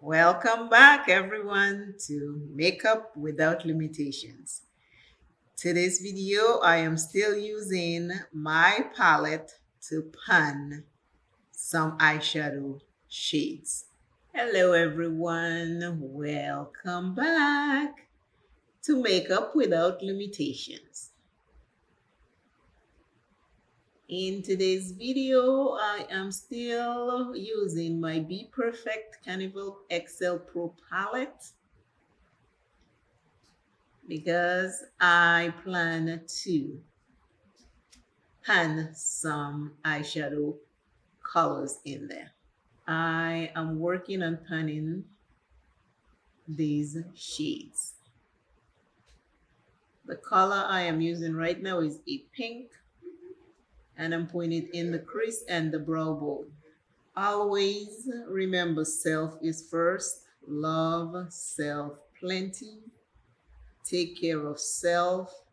Welcome back, everyone, to Makeup Without Limitations. Today's video, I am still using my palette to pan some eyeshadow shades. Hello, everyone. Welcome back to Makeup Without Limitations. In today's video, I am still using my Be Perfect Carnival XL Pro palette because I plan to pan some eyeshadow colors in there. I am working on panning these shades. The color I am using right now is a pink, and I'm putting it in the crease and the brow bone. Always remember, self is first. Love self plenty. Take care of self.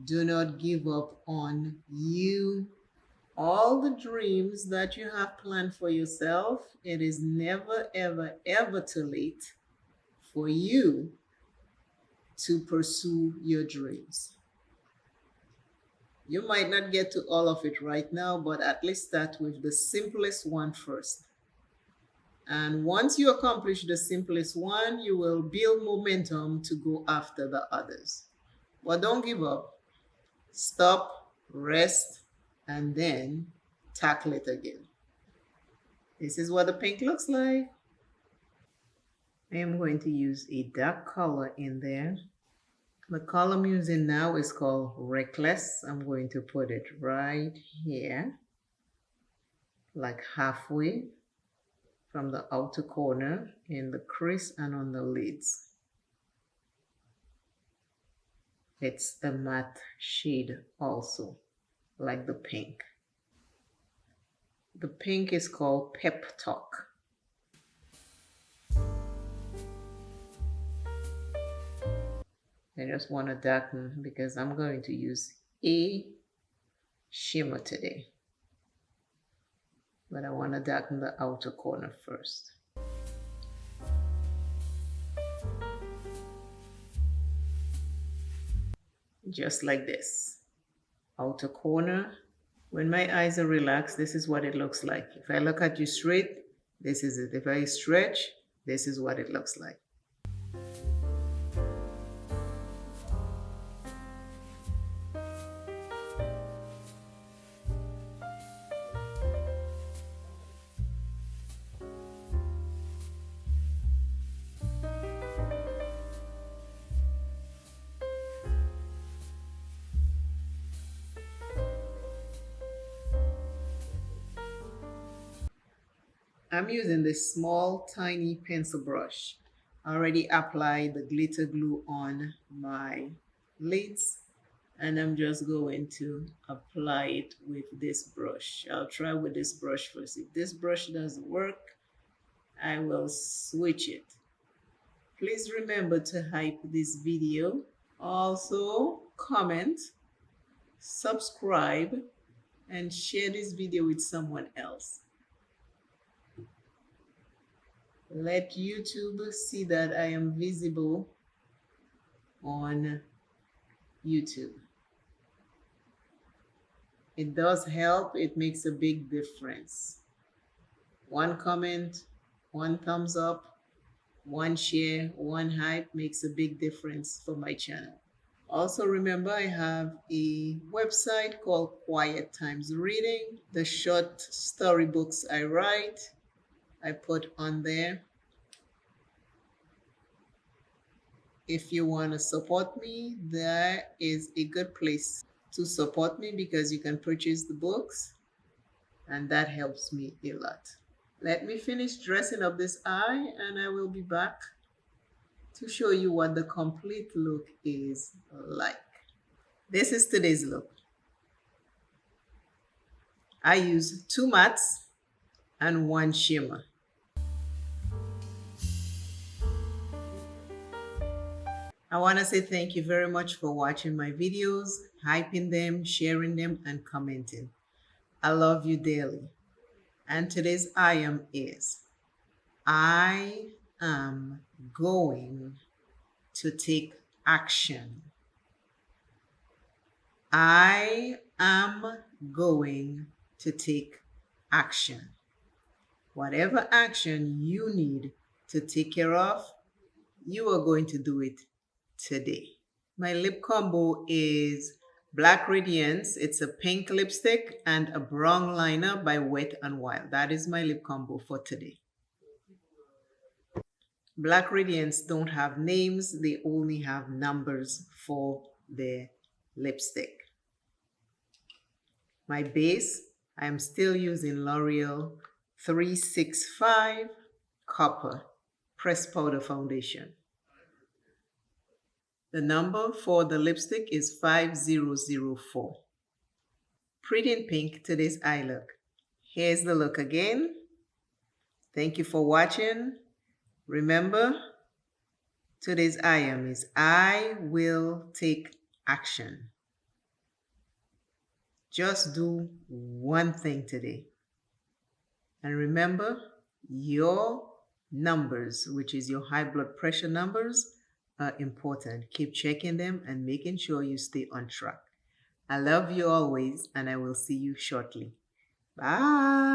Do not give up on you. All the dreams that you have planned for yourself, it is never, ever, ever too late for you to pursue your dreams. You might not get to all of it right now, but at least start with the simplest one first. And once you accomplish the simplest one, you will build momentum to go after the others. But don't give up. Stop, rest, and then tackle it again. This is what the pink looks like. I am going to use a dark color in there. The color I'm using now is called Reckless. I'm going to put it right here, like halfway from the outer corner in the crease and on the lids. It's a matte shade also, like the pink. The pink is called Pep Talk. I just want to darken because I'm going to use a shimmer today. But I want to darken the outer corner first. Just like this. Outer corner. When my eyes are relaxed, this is what it looks like. If I look at you straight, this is it. If I stretch, this is what it looks like. I'm using this small, tiny pencil brush. I already applied the glitter glue on my lids, and I'm just going to apply it with this brush. I'll try with this brush first. If this brush doesn't work, I will switch it. Please remember to hype this video. Also, comment, subscribe, and share this video with someone else. Let YouTube see that I am visible on YouTube. It does help. It makes a big difference. One comment, one thumbs up, one share, one hype makes a big difference for my channel. Also remember, I have a website called Quiet Times Reading. The short storybooks I write, I put on there. If you want to support me, there is a good place to support me because you can purchase the books, and that helps me a lot. Let me finish dressing up this eye and I will be back to show you what the complete look is like. This is today's look. I use 2 mattes and 1 shimmer. I want to say thank you very much for watching my videos, hyping them, sharing them, and commenting. I love you daily. And today's item is I am going to take action. I am going to take action. Whatever action you need to take care of, you are going to do it today. My lip combo is Black Radiance. It's a pink lipstick and a brown liner by Wet n Wild. That is my lip combo for today. Black Radiance don't have names, they only have numbers for their lipstick. My base, I am still using L'Oreal 365 Copper Pressed Powder Foundation. The number for the lipstick is 5004. Pretty in pink, today's eye look. Here's the look again. Thank you for watching. Remember, today's item is I will take action. Just do one thing today. And remember, your numbers, which is your high blood pressure numbers, are important. Keep checking them and making sure you stay on track. I love you always, and I will see you shortly. Bye.